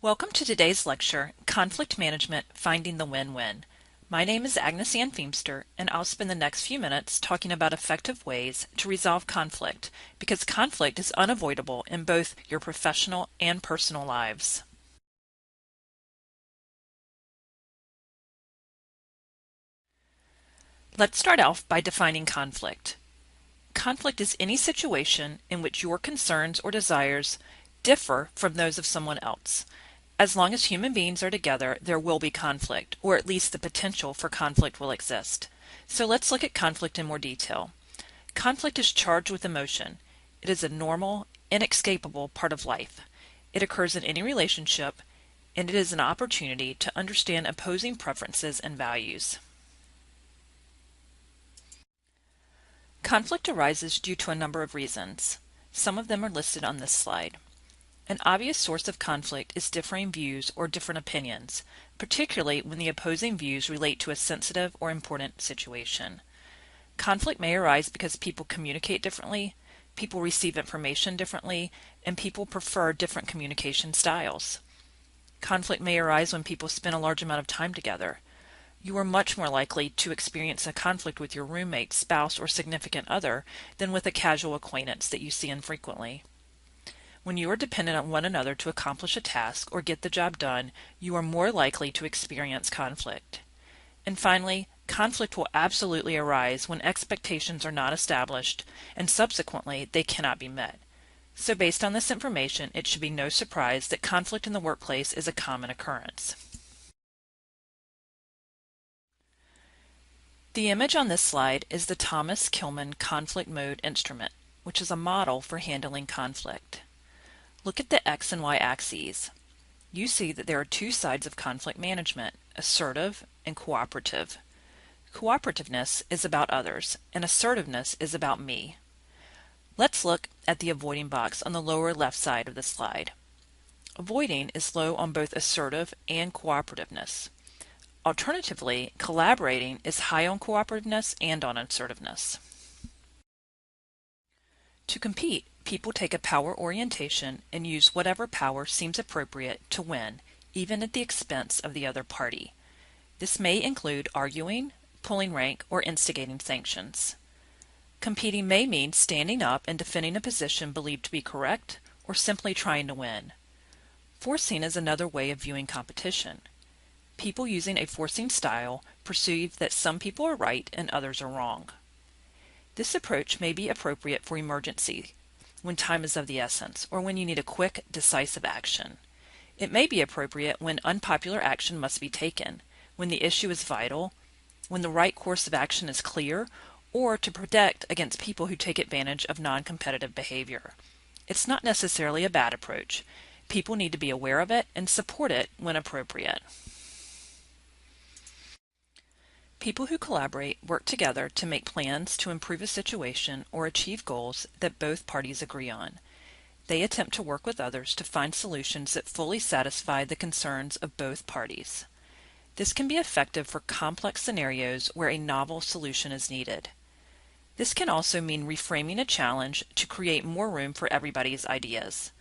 Welcome to today's lecture, Conflict Management, Finding the Win-Win. My name is Negotiation-Feemster, and I'll spend the next few minutes talking about effective ways to resolve conflict, because conflict is unavoidable in both your professional and personal lives. Let's start off by defining conflict. Conflict is any situation in which your concerns or desires differ from those of someone else. As long as human beings are together, there will be conflict, or at least the potential for conflict will exist. So let's look at conflict in more detail. Conflict is charged with emotion. It is a normal, inescapable part of life. It occurs in any relationship, and it is an opportunity to understand opposing preferences and values. Conflict arises due to a number of reasons. Some of them are listed on this slide. An obvious source of conflict is differing views or different opinions, particularly when the opposing views relate to a sensitive or important situation. Conflict may arise because people communicate differently, people receive information differently, and people prefer different communication styles. Conflict may arise when people spend a large amount of time together. You are much more likely to experience a conflict with your roommate, spouse, or significant other than with a casual acquaintance that you see infrequently. When you are dependent on one another to accomplish a task or get the job done, you are more likely to experience conflict. And finally, conflict will absolutely arise when expectations are not established and subsequently they cannot be met. So based on this information, it should be no surprise that conflict in the workplace is a common occurrence. The image on this slide is the Thomas Kilmann conflict mode instrument, which is a model for handling conflict. Look at the X and Y axes. You see that there are two sides of conflict management, assertive and cooperative. Cooperativeness is about others, and assertiveness is about me. Let's look at the avoiding box on the lower left side of the slide. Avoiding is low on both assertive and cooperativeness. Alternatively, collaborating is high on cooperativeness and on assertiveness. To compete, people take a power orientation and use whatever power seems appropriate to win, even at the expense of the other party. This may include arguing, pulling rank, or instigating sanctions. Competing may mean standing up and defending a position believed to be correct, or simply trying to win. Forcing is another way of viewing competition. People using a forcing style perceive that some people are right and others are wrong. This approach may be appropriate for emergency, when time is of the essence, or when you need a quick, decisive action. It may be appropriate when unpopular action must be taken, when the issue is vital, when the right course of action is clear, or to protect against people who take advantage of non-competitive behavior. It's not necessarily a bad approach. People need to be aware of it and support it when appropriate. People who collaborate work together to make plans to improve a situation or achieve goals that both parties agree on. They attempt to work with others to find solutions that fully satisfy the concerns of both parties. This can be effective for complex scenarios where a novel solution is needed. This can also mean reframing a challenge to create more room for everybody's ideas.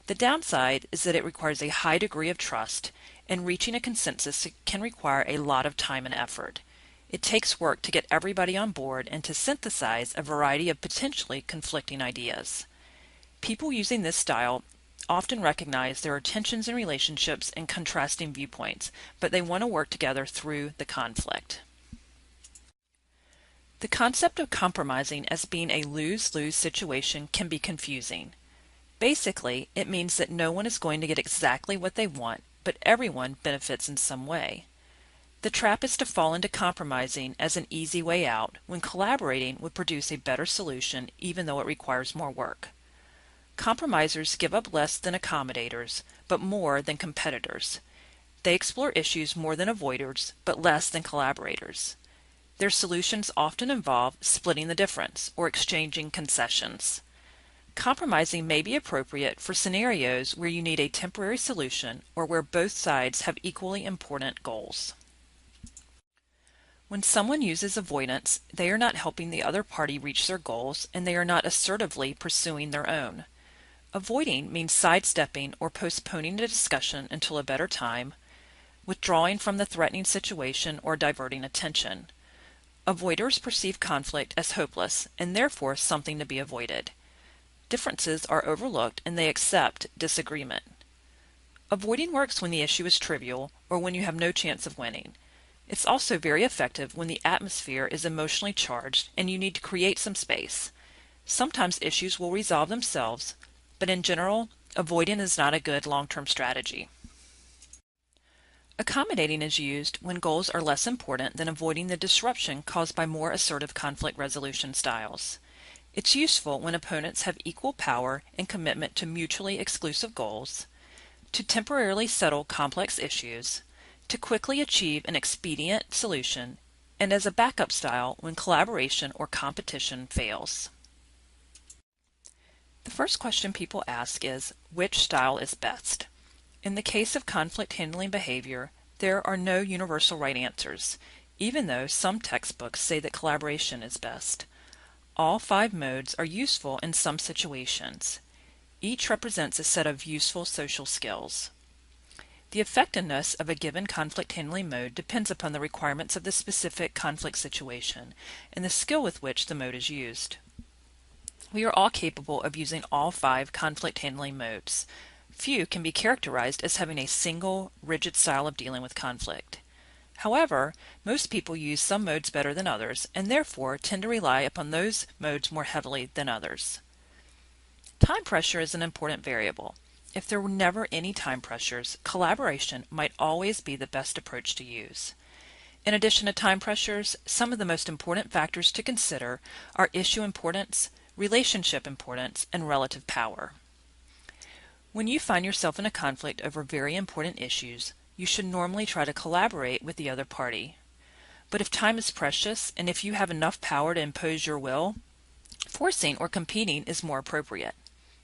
The downside is that it requires a high degree of trust, and reaching a consensus can require a lot of time and effort. It takes work to get everybody on board and to synthesize a variety of potentially conflicting ideas. People using this style often recognize there are tensions in relationships and contrasting viewpoints, but they want to work together through the conflict. The concept of compromising as being a lose-lose situation can be confusing. Basically, it means that no one is going to get exactly what they want, but everyone benefits in some way. The trap is to fall into compromising as an easy way out when collaborating would produce a better solution even though it requires more work. Compromisers give up less than accommodators, but more than competitors. They explore issues more than avoiders, but less than collaborators. Their solutions often involve splitting the difference or exchanging concessions. Compromising may be appropriate for scenarios where you need a temporary solution or where both sides have equally important goals. When someone uses avoidance, they are not helping the other party reach their goals and they are not assertively pursuing their own. Avoiding means sidestepping or postponing the discussion until a better time, withdrawing from the threatening situation, or diverting attention. Avoiders perceive conflict as hopeless and therefore something to be avoided. Differences are overlooked and they accept disagreement. Avoiding works when the issue is trivial or when you have no chance of winning. It's also very effective when the atmosphere is emotionally charged and you need to create some space. Sometimes issues will resolve themselves, but in general, avoiding is not a good long-term strategy. Accommodating is used when goals are less important than avoiding the disruption caused by more assertive conflict resolution styles. It's useful when opponents have equal power and commitment to mutually exclusive goals, to temporarily settle complex issues, to quickly achieve an expedient solution, and as a backup style when collaboration or competition fails. The first question people ask is, which style is best? In the case of conflict handling behavior, there are no universal right answers, even though some textbooks say that collaboration is best. All 5 modes are useful in some situations. Each represents a set of useful social skills. The effectiveness of a given conflict handling mode depends upon the requirements of the specific conflict situation and the skill with which the mode is used. We are all capable of using all 5 conflict handling modes. Few can be characterized as having a single, rigid style of dealing with conflict. However, most people use some modes better than others and therefore tend to rely upon those modes more heavily than others. Time pressure is an important variable. If there were never any time pressures, collaboration might always be the best approach to use. In addition to time pressures, some of the most important factors to consider are issue importance, relationship importance, and relative power. When you find yourself in a conflict over very important issues, you should normally try to collaborate with the other party. But if time is precious and if you have enough power to impose your will, forcing or competing is more appropriate.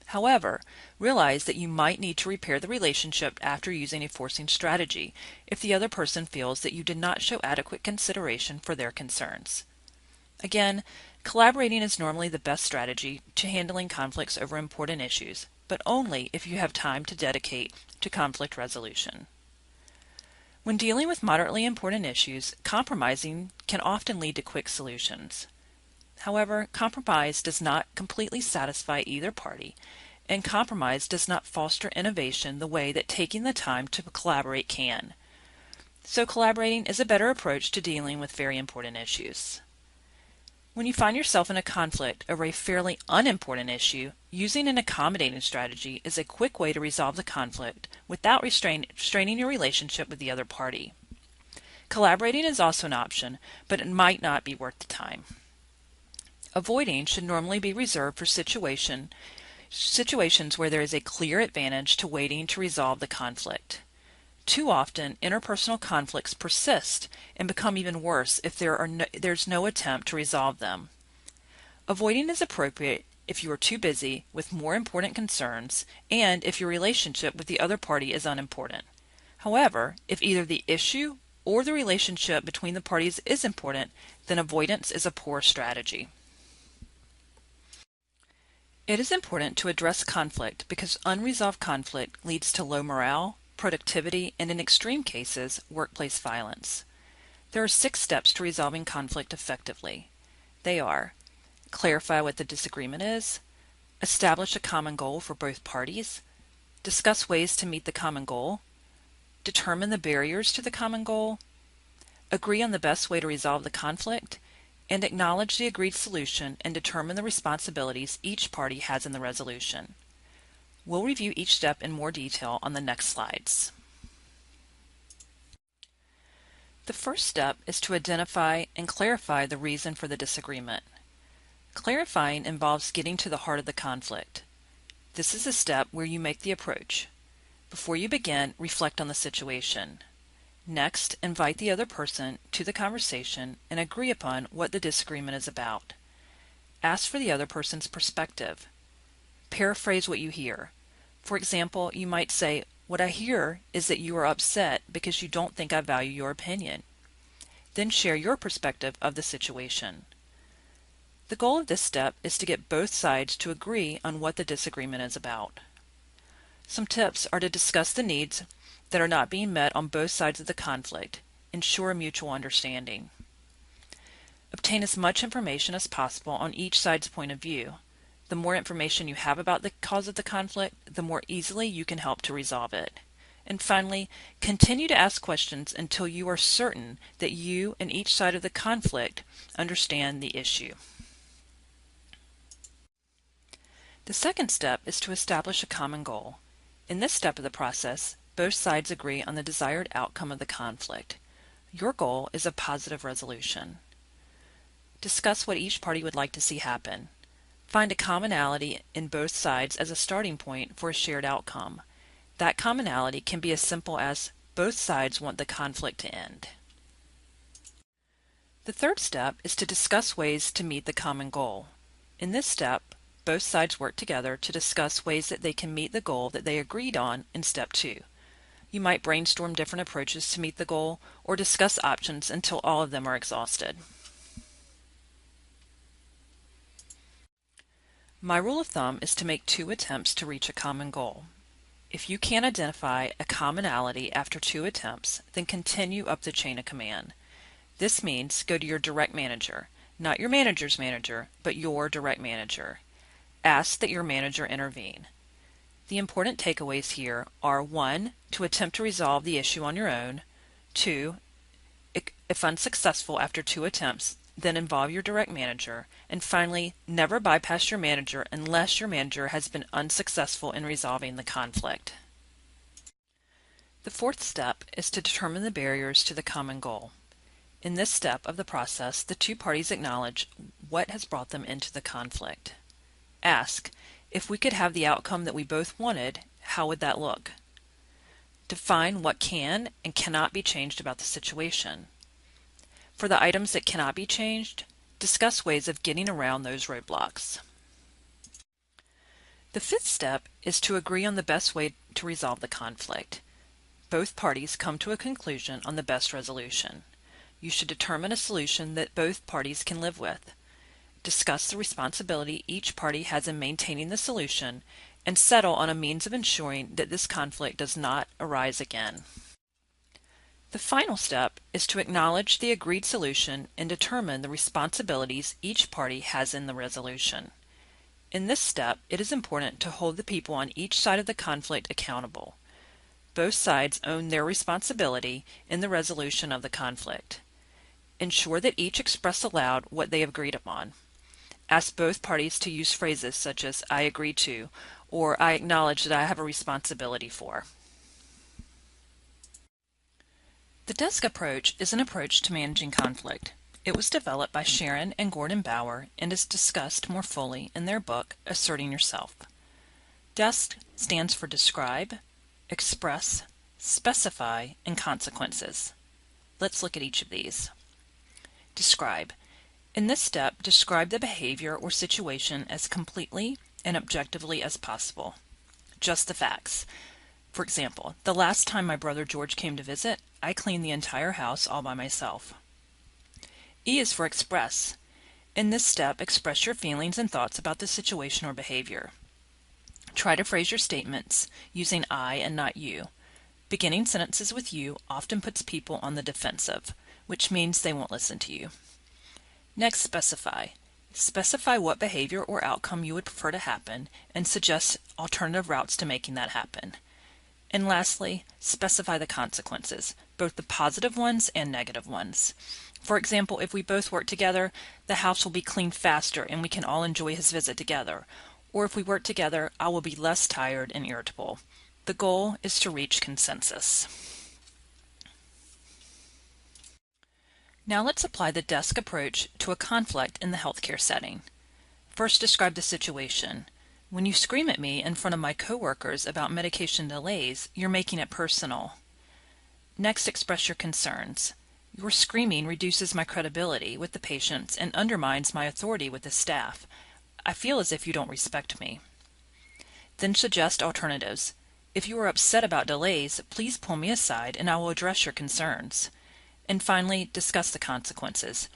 However, realize that you might need to repair the relationship after using a forcing strategy if the other person feels that you did not show adequate consideration for their concerns. Again, collaborating is normally the best strategy to handling conflicts over important issues, but only if you have time to dedicate to conflict resolution. When dealing with moderately important issues, compromising can often lead to quick solutions. However, compromise does not completely satisfy either party, and compromise does not foster innovation the way that taking the time to collaborate can. So collaborating is a better approach to dealing with very important issues. When you find yourself in a conflict over a fairly unimportant issue, using an accommodating strategy is a quick way to resolve the conflict without straining your relationship with the other party. Collaborating is also an option, but it might not be worth the time. Avoiding should normally be reserved for situations where there is a clear advantage to waiting to resolve the conflict. Too often, interpersonal conflicts persist and become even worse if there's no attempt to resolve them. Avoiding is appropriate if you are too busy with more important concerns and if your relationship with the other party is unimportant. However, if either the issue or the relationship between the parties is important, then avoidance is a poor strategy. It is important to address conflict because unresolved conflict leads to low morale, productivity, and in extreme cases, workplace violence. There are 6 steps to resolving conflict effectively. They are: clarify what the disagreement is, establish a common goal for both parties, discuss ways to meet the common goal, determine the barriers to the common goal, agree on the best way to resolve the conflict, and acknowledge the agreed solution and determine the responsibilities each party has in the resolution. We'll review each step in more detail on the next slides. The first step is to identify and clarify the reason for the disagreement. Clarifying involves getting to the heart of the conflict. This is a step where you make the approach. Before you begin, reflect on the situation. Next, invite the other person to the conversation and agree upon what the disagreement is about. Ask for the other person's perspective. Paraphrase what you hear. For example, you might say, "What I hear is that you are upset because you don't think I value your opinion." Then share your perspective of the situation. The goal of this step is to get both sides to agree on what the disagreement is about. Some tips are to discuss the needs that are not being met on both sides of the conflict. Ensure mutual understanding. Obtain as much information as possible on each side's point of view. The more information you have about the cause of the conflict, the more easily you can help to resolve it. And finally, continue to ask questions until you are certain that you and each side of the conflict understand the issue. The second step is to establish a common goal. In this step of the process, both sides agree on the desired outcome of the conflict. Your goal is a positive resolution. Discuss what each party would like to see happen. Find a commonality in both sides as a starting point for a shared outcome. That commonality can be as simple as both sides want the conflict to end. The third step is to discuss ways to meet the common goal. In this step, both sides work together to discuss ways that they can meet the goal that they agreed on in step 2. You might brainstorm different approaches to meet the goal or discuss options until all of them are exhausted. My rule of thumb is to make 2 attempts to reach a common goal. If you can't identify a commonality after 2 attempts, then continue up the chain of command. This means go to your direct manager, not your manager's manager, but your direct manager. Ask that your manager intervene. The important takeaways here are 1. To attempt to resolve the issue on your own. 2. If unsuccessful after 2 attempts, then involve your direct manager. And finally, never bypass your manager unless your manager has been unsuccessful in resolving the conflict. The fourth step is to determine the barriers to the common goal. In this step of the process, the 2 parties acknowledge what has brought them into the conflict. Ask, if we could have the outcome that we both wanted, how would that look? Define what can and cannot be changed about the situation. For the items that cannot be changed, discuss ways of getting around those roadblocks. The fifth step is to agree on the best way to resolve the conflict. Both parties come to a conclusion on the best resolution. You should determine a solution that both parties can live with. Discuss the responsibility each party has in maintaining the solution, and settle on a means of ensuring that this conflict does not arise again. The final step is to acknowledge the agreed solution and determine the responsibilities each party has in the resolution. In this step, it is important to hold the people on each side of the conflict accountable. Both sides own their responsibility in the resolution of the conflict. Ensure that each express aloud what they have agreed upon. Ask both parties to use phrases such as "I agree to" or "I acknowledge that I have a responsibility for." The desk approach is an approach to managing conflict. It was developed by Sharon and Gordon Bauer and is discussed more fully in their book, Asserting Yourself. DESK stands for Describe, Express, Specify, and Consequences. Let's look at each of these. Describe. In this step, describe the behavior or situation as completely and objectively as possible. Just the facts. For example, the last time my brother George came to visit, I cleaned the entire house all by myself. E is for express. In this step, express your feelings and thoughts about the situation or behavior. Try to phrase your statements using I and not you. Beginning sentences with you often puts people on the defensive, which means they won't listen to you. Next, specify. Specify what behavior or outcome you would prefer to happen and suggest alternative routes to making that happen. And lastly, specify the consequences, both the positive ones and negative ones. For example, if we both work together, the house will be cleaned faster and we can all enjoy his visit together. Or if we work together, I will be less tired and irritable. The goal is to reach consensus. Now let's apply the desk approach to a conflict in the healthcare setting. First, describe the situation. When you scream at me in front of my coworkers about medication delays, you're making it personal. Next, express your concerns. Your screaming reduces my credibility with the patients and undermines my authority with the staff. I feel as if you don't respect me. Then suggest alternatives. If you are upset about delays, please pull me aside and I will address your concerns. And finally, discuss the consequences.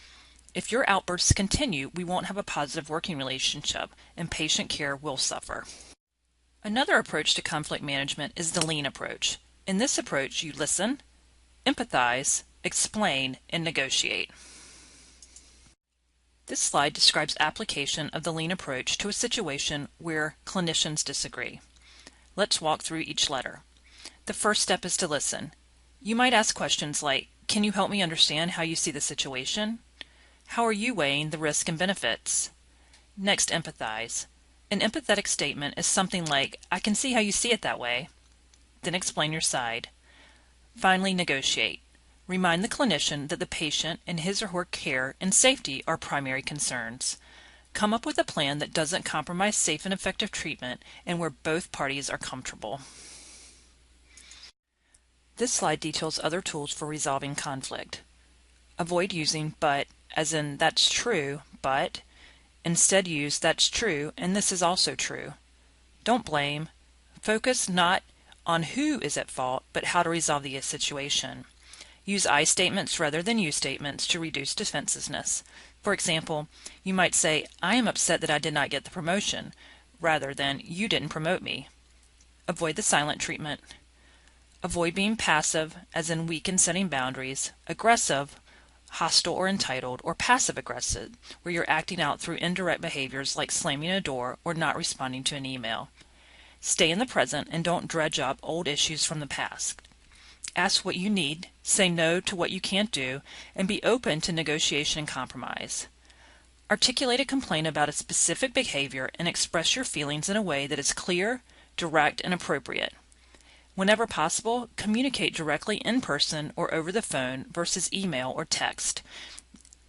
If your outbursts continue, we won't have a positive working relationship and patient care will suffer. Another approach to conflict management is the lean approach. In this approach, you listen, empathize, explain, and negotiate. This slide describes application of the lean approach to a situation where clinicians disagree. Let's walk through each letter. The first step is to listen. You might ask questions like, can you help me understand how you see the situation? How are you weighing the risk and benefits? Next, empathize. An empathetic statement is something like, I can see how you see it that way. Then explain your side. Finally, negotiate. Remind the clinician that the patient and his or her care and safety are primary concerns. Come up with a plan that doesn't compromise safe and effective treatment and where both parties are comfortable. This slide details other tools for resolving conflict. Avoid using but, as in that's true, but. Instead use that's true and this is also true. Don't blame. Focus not on who is at fault, but how to resolve the situation. Use I statements rather than you statements to reduce defensiveness. For example, you might say, I am upset that I did not get the promotion, rather than you didn't promote me. Avoid the silent treatment. Avoid being passive, as in weak in setting boundaries, aggressive, hostile or entitled, or passive-aggressive, where you're acting out through indirect behaviors like slamming a door or not responding to an email. Stay in the present and don't dredge up old issues from the past. Ask what you need, say no to what you can't do, and be open to negotiation and compromise. Articulate a complaint about a specific behavior and express your feelings in a way that is clear, direct, and appropriate. Whenever possible, communicate directly in person or over the phone versus email or text.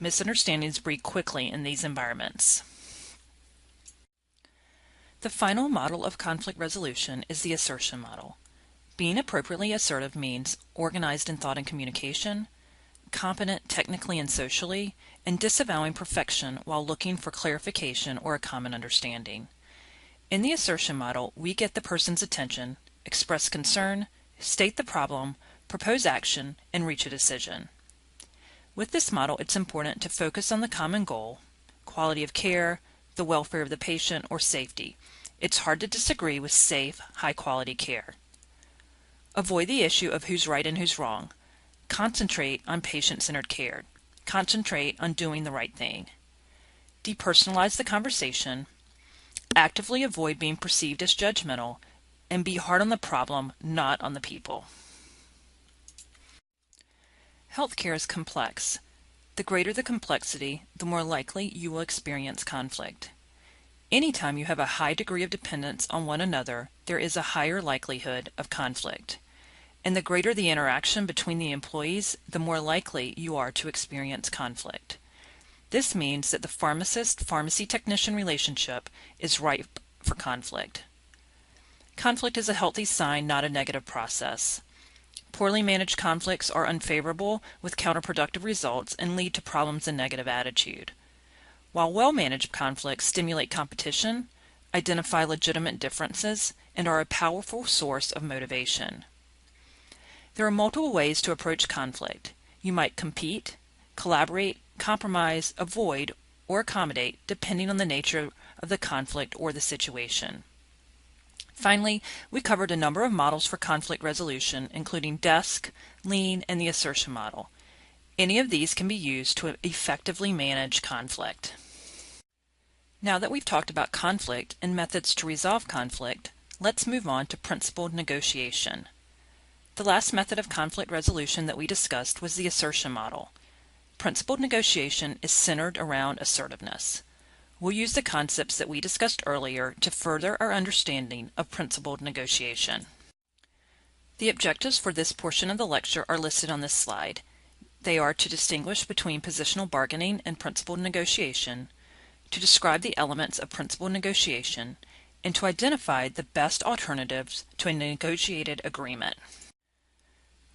Misunderstandings breed quickly in these environments. The final model of conflict resolution is the assertion model. Being appropriately assertive means organized in thought and communication, competent technically and socially, and disavowing perfection while looking for clarification or a common understanding. In the assertion model, we get the person's attention, express concern, state the problem, propose action, and reach a decision. With this model, it's important to focus on the common goal, quality of care, the welfare of the patient, or safety. It's hard to disagree with safe, high-quality care. Avoid the issue of who's right and who's wrong. Concentrate on patient-centered care. Concentrate on doing the right thing. Depersonalize the conversation. Actively avoid being perceived as judgmental, and be hard on the problem, not on the people. Healthcare is complex. The greater the complexity, the more likely you will experience conflict. Anytime you have a high degree of dependence on one another, there is a higher likelihood of conflict. And the greater the interaction between the employees, the more likely you are to experience conflict. This means that the pharmacist-pharmacy technician relationship is ripe for conflict. Conflict is a healthy sign, not a negative process. Poorly managed conflicts are unfavorable with counterproductive results and lead to problems and negative attitude. While well-managed conflicts stimulate competition, identify legitimate differences, and are a powerful source of motivation. There are multiple ways to approach conflict. You might compete, collaborate, compromise, avoid, or accommodate, depending on the nature of the conflict or the situation. Finally, we covered a number of models for conflict resolution, including DESC, Lean, and the assertion model. Any of these can be used to effectively manage conflict. Now that we've talked about conflict and methods to resolve conflict, let's move on to principled negotiation. The last method of conflict resolution that we discussed was the assertion model. Principled negotiation is centered around assertiveness. We'll use the concepts that we discussed earlier to further our understanding of principled negotiation. The objectives for this portion of the lecture are listed on this slide. They are to distinguish between positional bargaining and principled negotiation, to describe the elements of principled negotiation, and to identify the best alternatives to a negotiated agreement.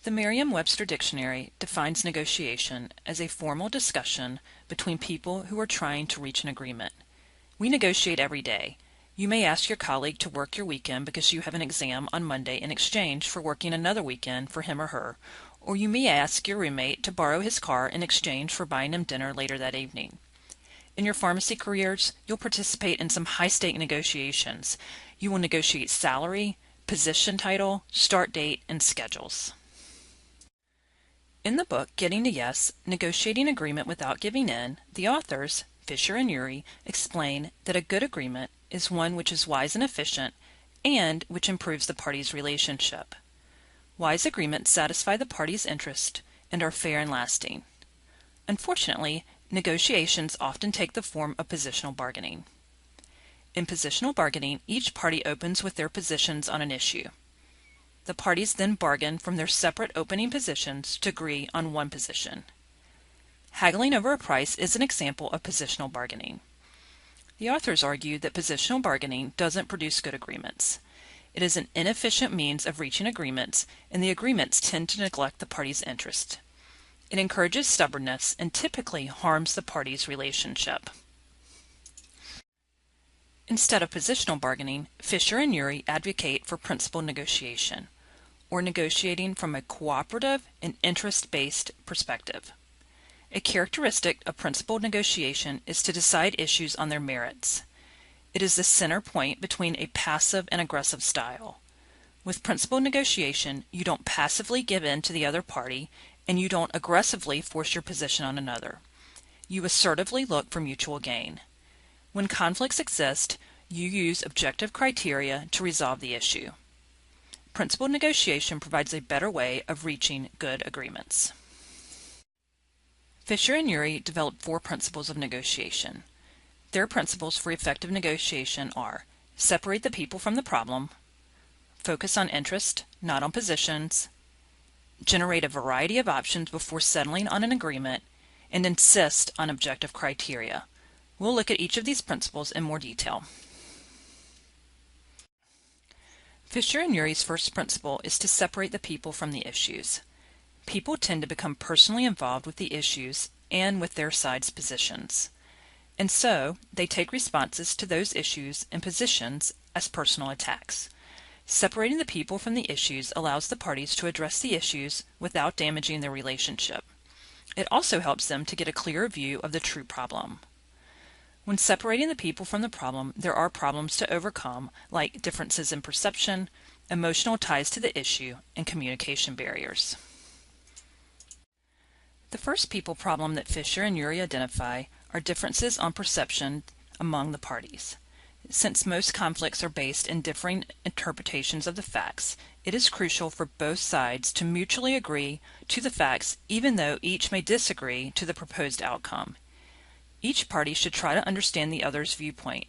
The Merriam-Webster Dictionary defines negotiation as a formal discussion between people who are trying to reach an agreement. We negotiate every day. You may ask your colleague to work your weekend because you have an exam on Monday in exchange for working another weekend for him or her, or you may ask your roommate to borrow his car in exchange for buying him dinner later that evening. In your pharmacy careers, you'll participate in some high-stake negotiations. You will negotiate salary, position title, start date, and schedules. In the book, Getting to Yes, Negotiating Agreement Without Giving In, the authors, Fisher and Urey, explain that a good agreement is one which is wise and efficient and which improves the parties' relationship. Wise agreements satisfy the parties' interest and are fair and lasting. Unfortunately, negotiations often take the form of positional bargaining. In positional bargaining, each party opens with their positions on an issue. The parties then bargain from their separate opening positions to agree on one position. Haggling over a price is an example of positional bargaining. The authors argue that positional bargaining doesn't produce good agreements. It is an inefficient means of reaching agreements, and the agreements tend to neglect the parties' interest. It encourages stubbornness and typically harms the parties' relationship. Instead of positional bargaining, Fisher and Urey advocate for principal negotiation, or negotiating from a cooperative and interest-based perspective. A characteristic of principled negotiation is to decide issues on their merits. It is the center point between a passive and aggressive style. With principled negotiation, you don't passively give in to the other party, and you don't aggressively force your position on another. You assertively look for mutual gain. When conflicts exist, you use objective criteria to resolve the issue. Principled negotiation provides a better way of reaching good agreements. Fisher and Urey developed 4 principles of negotiation. Their principles for effective negotiation are: separate the people from the problem, focus on interest, not on positions, generate a variety of options before settling on an agreement, and insist on objective criteria. We'll look at each of these principles in more detail. Fisher and Urey's first principle is to separate the people from the issues. People tend to become personally involved with the issues and with their side's positions. And so, they take responses to those issues and positions as personal attacks. Separating the people from the issues allows the parties to address the issues without damaging their relationship. It also helps them to get a clearer view of the true problem. When separating the people from the problem, there are problems to overcome, like differences in perception, emotional ties to the issue, and communication barriers. The first people problem that Fisher and Urey identify are differences on perception among the parties. Since most conflicts are based in differing interpretations of the facts, it is crucial for both sides to mutually agree to the facts even though each may disagree to the proposed outcome. Each party should try to understand the other's viewpoint.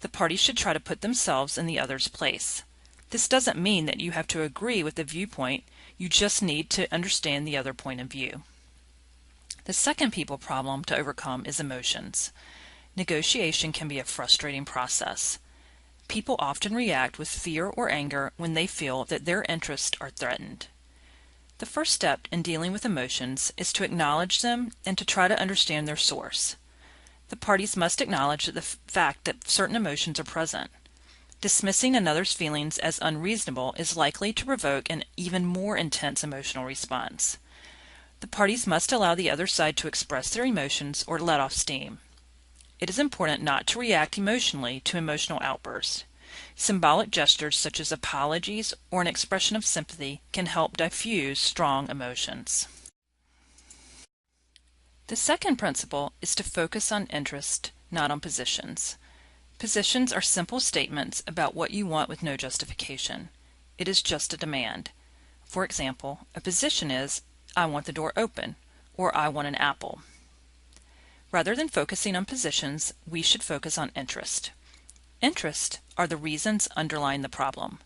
The parties should try to put themselves in the other's place. This doesn't mean that you have to agree with the viewpoint, you just need to understand the other point of view. The second people problem to overcome is emotions. Negotiation can be a frustrating process. People often react with fear or anger when they feel that their interests are threatened. The first step in dealing with emotions is to acknowledge them and to try to understand their source. The parties must acknowledge the fact that certain emotions are present. Dismissing another's feelings as unreasonable is likely to provoke an even more intense emotional response. The parties must allow the other side to express their emotions or let off steam. It is important not to react emotionally to emotional outbursts. Symbolic gestures such as apologies or an expression of sympathy can help diffuse strong emotions. The second principle is to focus on interest, not on positions. Positions are simple statements about what you want with no justification. It is just a demand. For example, a position is, I want the door open, or I want an apple. Rather than focusing on positions, we should focus on interest. Interest are the reasons underlying the problem.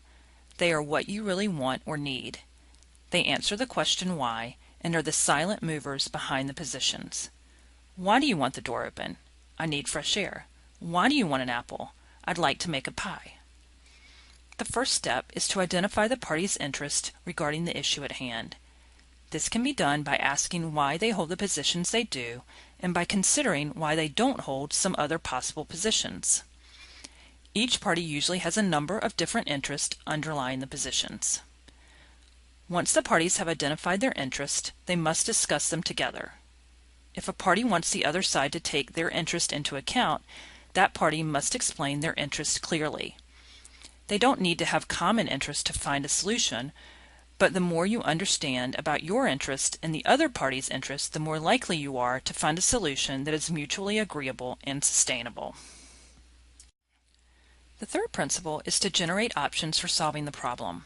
They are what you really want or need. They answer the question why and are the silent movers behind the positions. Why do you want the door open? I need fresh air. Why do you want an apple? I'd like to make a pie. The first step is to identify the party's interest regarding the issue at hand. This can be done by asking why they hold the positions they do and by considering why they don't hold some other possible positions. Each party usually has a number of different interests underlying the positions. Once the parties have identified their interest, they must discuss them together. If a party wants the other side to take their interest into account, that party must explain their interest clearly. They don't need to have common interest to find a solution, but the more you understand about your interest and the other party's interest, the more likely you are to find a solution that is mutually agreeable and sustainable. The third principle is to generate options for solving the problem.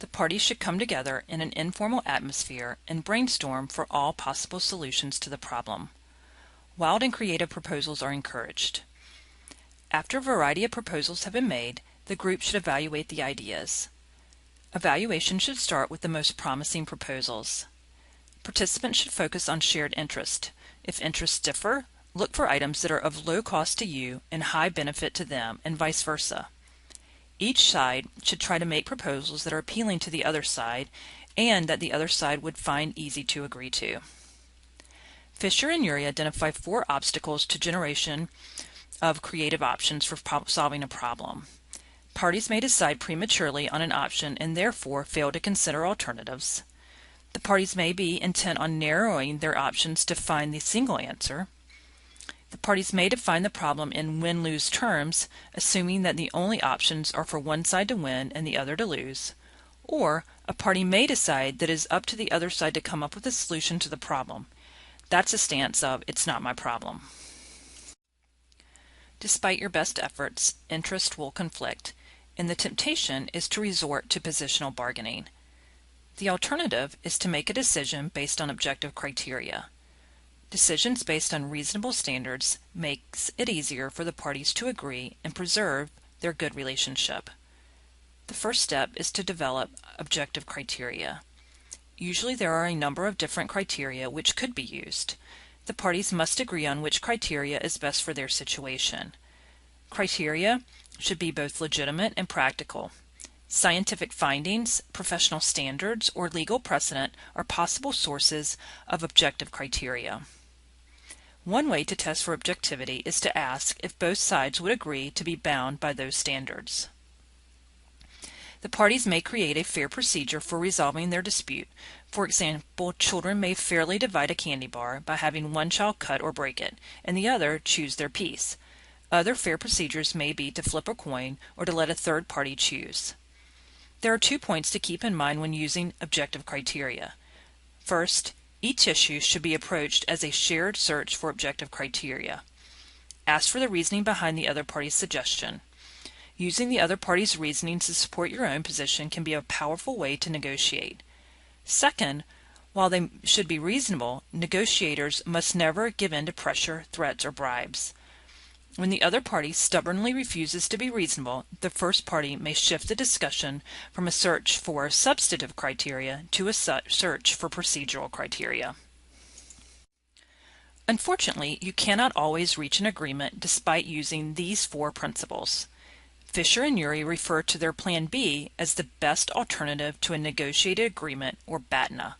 The parties should come together in an informal atmosphere and brainstorm for all possible solutions to the problem. Wild and creative proposals are encouraged. After a variety of proposals have been made, the group should evaluate the ideas. Evaluation should start with the most promising proposals. Participants should focus on shared interest. If interests differ, look for items that are of low cost to you and high benefit to them, and vice versa. Each side should try to make proposals that are appealing to the other side and that the other side would find easy to agree to. Fisher and Urey identify 4 obstacles to generation of creative options for solving a problem. Parties may decide prematurely on an option and therefore fail to consider alternatives. The parties may be intent on narrowing their options to find the single answer. The parties may define the problem in win-lose terms, assuming that the only options are for one side to win and the other to lose. Or a party may decide that it is up to the other side to come up with a solution to the problem. That's a stance of, it's not my problem. Despite your best efforts, interest will conflict, and the temptation is to resort to positional bargaining. The alternative is to make a decision based on objective criteria. Decisions based on reasonable standards makes it easier for the parties to agree and preserve their good relationship. The first step is to develop objective criteria. Usually there are a number of different criteria which could be used. The parties must agree on which criteria is best for their situation. Criteria should be both legitimate and practical. Scientific findings, professional standards, or legal precedent are possible sources of objective criteria. One way to test for objectivity is to ask if both sides would agree to be bound by those standards. The parties may create a fair procedure for resolving their dispute. For example, children may fairly divide a candy bar by having one child cut or break it, and the other choose their piece. Other fair procedures may be to flip a coin or to let a third party choose. There are 2 points to keep in mind when using objective criteria. First, each issue should be approached as a shared search for objective criteria. Ask for the reasoning behind the other party's suggestion. Using the other party's reasoning to support your own position can be a powerful way to negotiate. Second, while they should be reasonable, negotiators must never give in to pressure, threats, or bribes. When the other party stubbornly refuses to be reasonable, the first party may shift the discussion from a search for substantive criteria to a search for procedural criteria. Unfortunately, you cannot always reach an agreement despite using these 4 principles. Fisher and Urey refer to their Plan B as the best alternative to a negotiated agreement, or BATNA.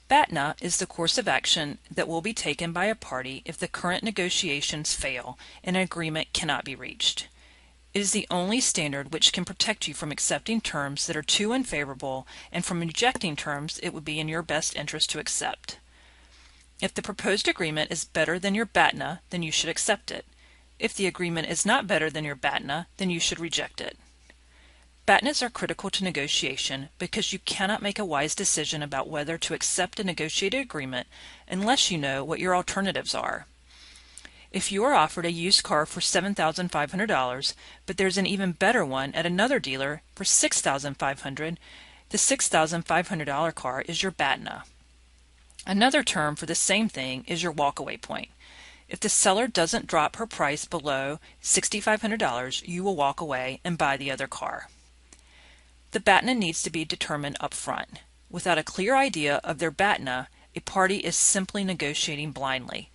BATNA is the course of action that will be taken by a party if the current negotiations fail and an agreement cannot be reached. It is the only standard which can protect you from accepting terms that are too unfavorable and from rejecting terms it would be in your best interest to accept. If the proposed agreement is better than your BATNA, then you should accept it. If the agreement is not better than your BATNA, then you should reject it. BATNAs are critical to negotiation because you cannot make a wise decision about whether to accept a negotiated agreement unless you know what your alternatives are. If you are offered a used car for $7,500, but there's an even better one at another dealer for $6,500, the $6,500 car is your BATNA. Another term for the same thing is your walkaway point. If the seller doesn't drop her price below $6,500, you will walk away and buy the other car. The BATNA needs to be determined up front. Without a clear idea of their BATNA, a party is simply negotiating blindly.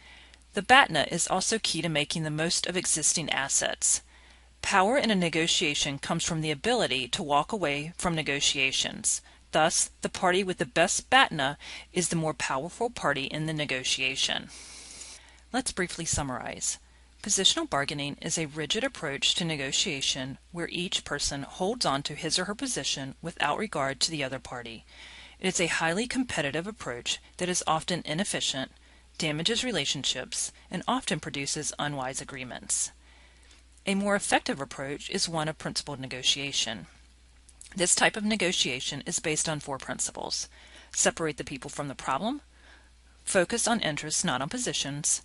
The BATNA is also key to making the most of existing assets. Power in a negotiation comes from the ability to walk away from negotiations. Thus, the party with the best BATNA is the more powerful party in the negotiation. Let's briefly summarize. Positional bargaining is a rigid approach to negotiation where each person holds on to his or her position without regard to the other party. It is a highly competitive approach that is often inefficient, damages relationships, and often produces unwise agreements. A more effective approach is one of principled negotiation. This type of negotiation is based on 4 principles. Separate the people from the problem, focus on interests, not on positions,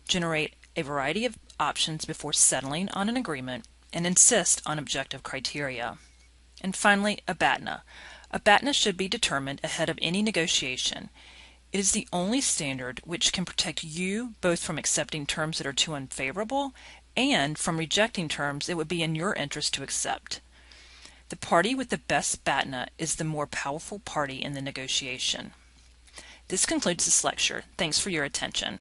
generate a variety of options before settling on an agreement, and insist on objective criteria. And finally, a BATNA. A BATNA should be determined ahead of any negotiation. It is the only standard which can protect you both from accepting terms that are too unfavorable and from rejecting terms it would be in your interest to accept. The party with the best BATNA is the more powerful party in the negotiation. This concludes this lecture. Thanks for your attention.